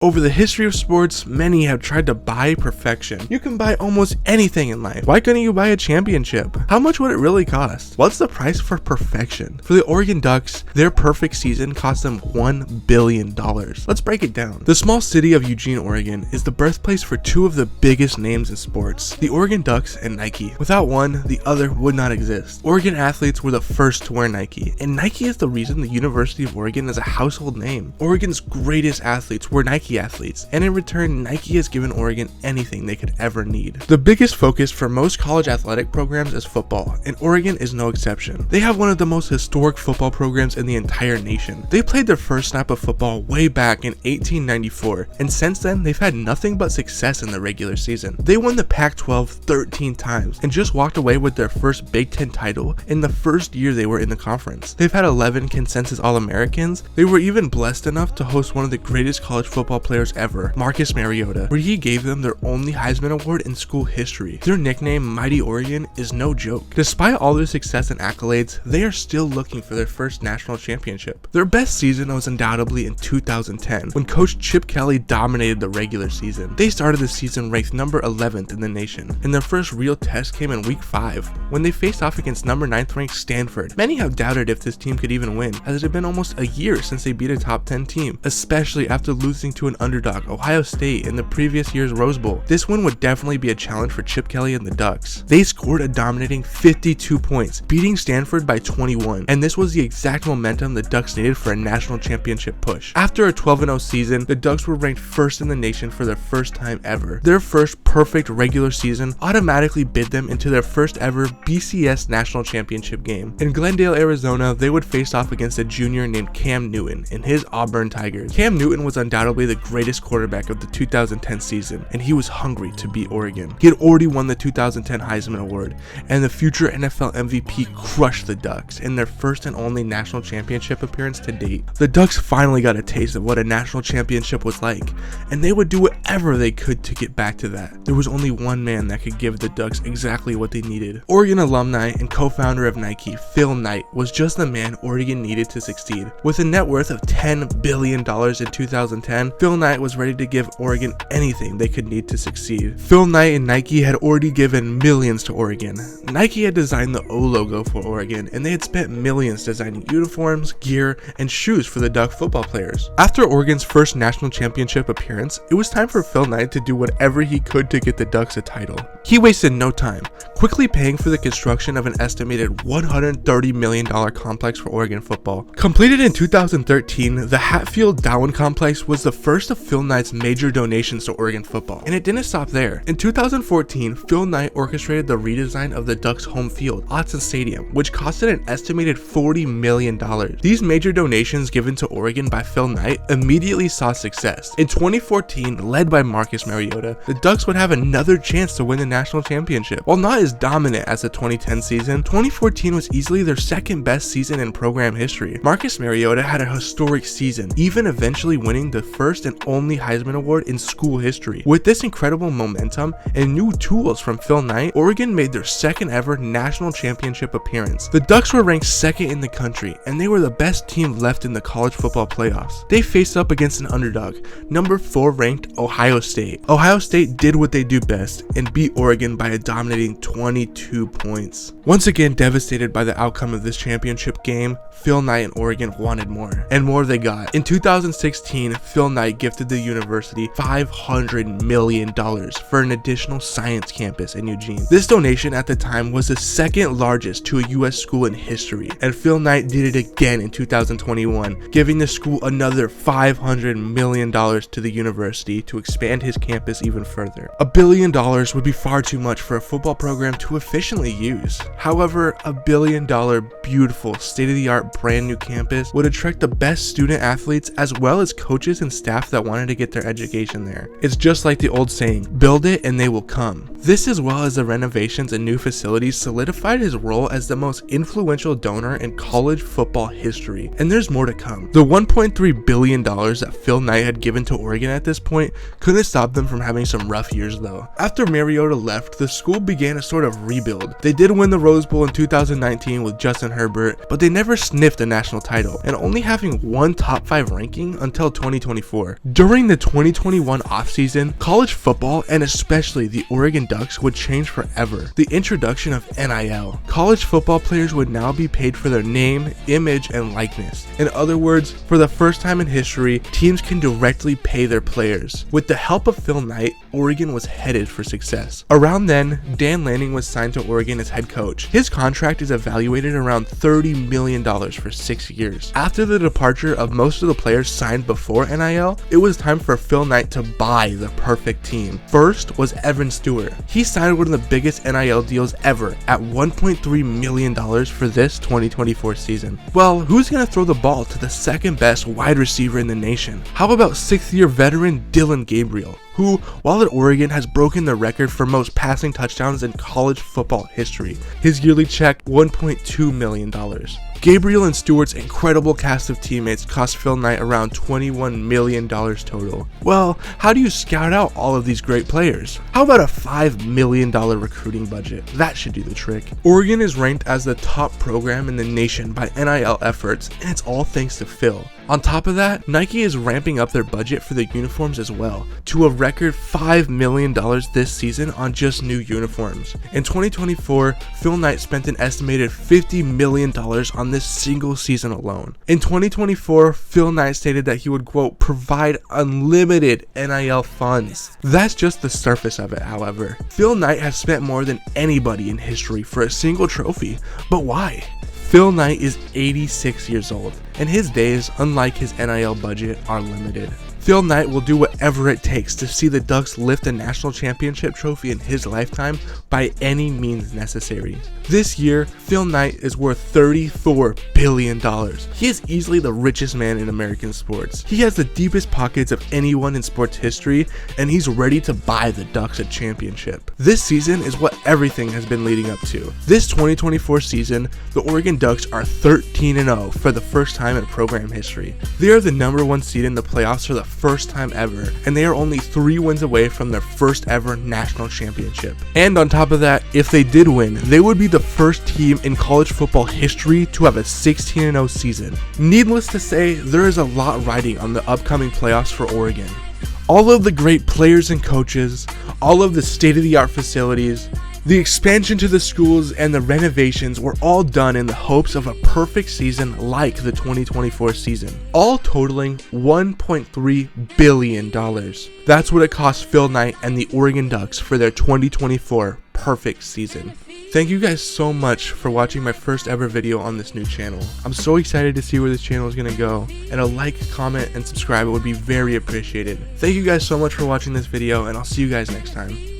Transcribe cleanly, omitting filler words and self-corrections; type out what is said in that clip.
Over the history of sports, many have tried to buy perfection. You can buy almost anything in life. Why couldn't you buy a championship? How much would it really cost? What's the price for perfection? For the Oregon Ducks, their perfect season cost them $1 billion. Let's break it down. The small city of Eugene, Oregon is the birthplace for two of the biggest names in sports, the Oregon Ducks and Nike. Without one, the other would not exist. Oregon athletes were the first to wear Nike, and Nike is the reason the University of Oregon is a household name. Oregon's greatest athletes were Nike athletes, and in return, Nike has given Oregon anything they could ever need. The biggest focus for most college athletic programs is football, and Oregon is no exception. They have one of the most historic football programs in the entire nation. They played their first snap of football way back in 1894, and since then, they've had nothing but success in the regular season. They won the Pac-12 13 times, and just walked away with their first Big Ten title in the first year they were in the conference. They've had 11 consensus All-Americans. They were even blessed enough to host one of the greatest college football players ever, Marcus Mariota, where he gave them their only Heisman Award in school history. Their nickname, Mighty Oregon, is no joke. Despite all their success and accolades, they are still looking for their first national championship. Their best season was undoubtedly in 2010, when Coach Chip Kelly dominated the regular season. They started the season ranked number 11th in the nation, and their first real test came in week 5, when they faced off against number 9th ranked Stanford. Many have doubted if this team could even win, as it had been almost a year since they beat a top 10 team, especially after losing to an underdog, Ohio State, in the previous year's Rose Bowl. This win would definitely be a challenge for Chip Kelly and the Ducks. They scored a dominating 52 points, beating Stanford by 21, and this was the exact momentum the Ducks needed for a national championship push. After a 12-0 season, the Ducks were ranked first in the nation for their first time ever. Their first perfect regular season automatically bid them into their first ever BCS national championship game. In Glendale, Arizona, they would face off against a junior named Cam Newton and his Auburn Tigers. Cam Newton was undoubtedly the greatest quarterback of the 2010 season, and he was hungry to beat Oregon. He had already won the 2010 Heisman Award, and the future NFL MVP crushed the Ducks in their first and only national championship appearance to date. The Ducks finally got a taste of what a national championship was like, and they would do whatever they could to get back to that. There was only one man that could give the Ducks exactly what they needed. Oregon alumni and co-founder of Nike, Phil Knight, was just the man Oregon needed to succeed. With a net worth of $10 billion in 2010, Phil Knight was ready to give Oregon anything they could need to succeed. Phil Knight and Nike had already given millions to Oregon. Nike had designed the O logo for Oregon, and they had spent millions designing uniforms, gear, and shoes for the Duck football players. After Oregon's first national championship appearance, it was time for Phil Knight to do whatever he could to get the Ducks a title. He wasted no time, quickly paying for the construction of an estimated $130 million complex for Oregon football. Completed in 2013, the Hatfield-Dowen complex was the first of Phil Knight's major donations to Oregon football, and it didn't stop there. In 2014, Phil Knight orchestrated the redesign of the Ducks' home field, Autzen Stadium, which costed an estimated $40 million. These major donations given to Oregon by Phil Knight immediately saw success. In 2014, led by Marcus Mariota, the Ducks would have another chance to win the national championship. While not as dominant as the 2010 season, 2014 was easily their second best season in program history. Marcus Mariota had a historic season, even eventually winning the first and only Heisman Award in school history. With this incredible momentum and new tools from Phil Knight, Oregon made their second ever national championship appearance. The Ducks were ranked second in the country, and they were the best team left in the college football playoffs. They faced up against an underdog, number 4 ranked Ohio State. Ohio State did what they do best and beat Oregon by a dominating 22 points. Once again devastated by the outcome of this championship game, Phil Knight and Oregon wanted more, and more they got. In 2016, Phil Knight gifted the university $500 million for an additional science campus in Eugene. This donation at the time was the second largest to a U.S. school in history, and Phil Knight did it again in 2021, giving the school another $500 million to the university to expand his campus even further. $1 billion would be far too much for a football program to efficiently use. However, $1 billion beautiful, state-of-the-art brand new campus would attract the best student athletes as well as coaches and staff that wanted to get their education there. It's just like the old saying, build it and they will come. This, as well as the renovations and new facilities, solidified his role as the most influential donor in college football history, and there's more to come. The $1.3 billion that Phil Knight had given to Oregon at this point couldn't stop them from having some rough years though. After Mariota left, the school began a sort of rebuild. They did win the Rose Bowl in 2019 with Justin Herbert, but they never sniffed a national title, and only having one top 5 ranking until 2024. 2024. During the 2021 offseason, college football and especially the Oregon Ducks would change forever. The introduction of NIL. College football players would now be paid for their name, image, and likeness. In other words, for the first time in history, teams can directly pay their players. With the help of Phil Knight, Oregon was headed for success. Around then, Dan Lanning was signed to Oregon as head coach. His contract is evaluated around $30 million for 6 years. After the departure of most of the players signed before NIL, it was time for Phil Knight to buy the perfect team. First was Evan Stewart. He signed one of the biggest NIL deals ever at $1.3 million for this 2024 season. Well, who's going to throw the ball to the second best wide receiver in the nation? How about 6th-year veteran Dillon Gabriel, who, while at Oregon, has broken the record for most passing touchdowns in college football history. His yearly check, $1.2 million. Gabriel and Stewart's incredible cast of teammates cost Phil Knight around $21 million total. Well, how do you scout out all of these great players? How about a $5 million recruiting budget? That should do the trick. Oregon is ranked as the top program in the nation by NIL efforts, and it's all thanks to Phil. On top of that, Nike is ramping up their budget for the uniforms as well, to a record $5 million this season on just new uniforms. In 2024, Phil Knight spent an estimated $50 million on this single season alone. In 2024, Phil Knight stated that he would, quote, provide unlimited NIL funds. That's just the surface of it, however. Phil Knight has spent more than anybody in history for a single trophy, but why? Phil Knight is 86 years old, and his days, unlike his NIL budget, are limited. Phil Knight will do whatever it takes to see the Ducks lift a national championship trophy in his lifetime by any means necessary. This year, Phil Knight is worth $34 billion. He is easily the richest man in American sports. He has the deepest pockets of anyone in sports history, and he's ready to buy the Ducks a championship. This season is what everything has been leading up to. This 2024 season, the Oregon Ducks are 13-0 for the first time in program history. They are the #1 seed in the playoffs for the first time ever, and they are only 3 wins away from their first ever national championship. And on top of that, if they did win, they would be the first team in college football history to have a 16-0 season. Needless to say, there is a lot riding on the upcoming playoffs for Oregon. All of the great players and coaches, all of the state-of-the-art facilities, the expansion to the schools, and the renovations were all done in the hopes of a perfect season like the 2024 season, all totaling $1.3 billion. That's what it cost Phil Knight and the Oregon Ducks for their 2024 perfect season. Thank you guys so much for watching my first ever video on this new channel. I'm so excited to see where this channel is going to go, and a like, comment, and subscribe would be very appreciated. Thank you guys so much for watching this video, and I'll see you guys next time.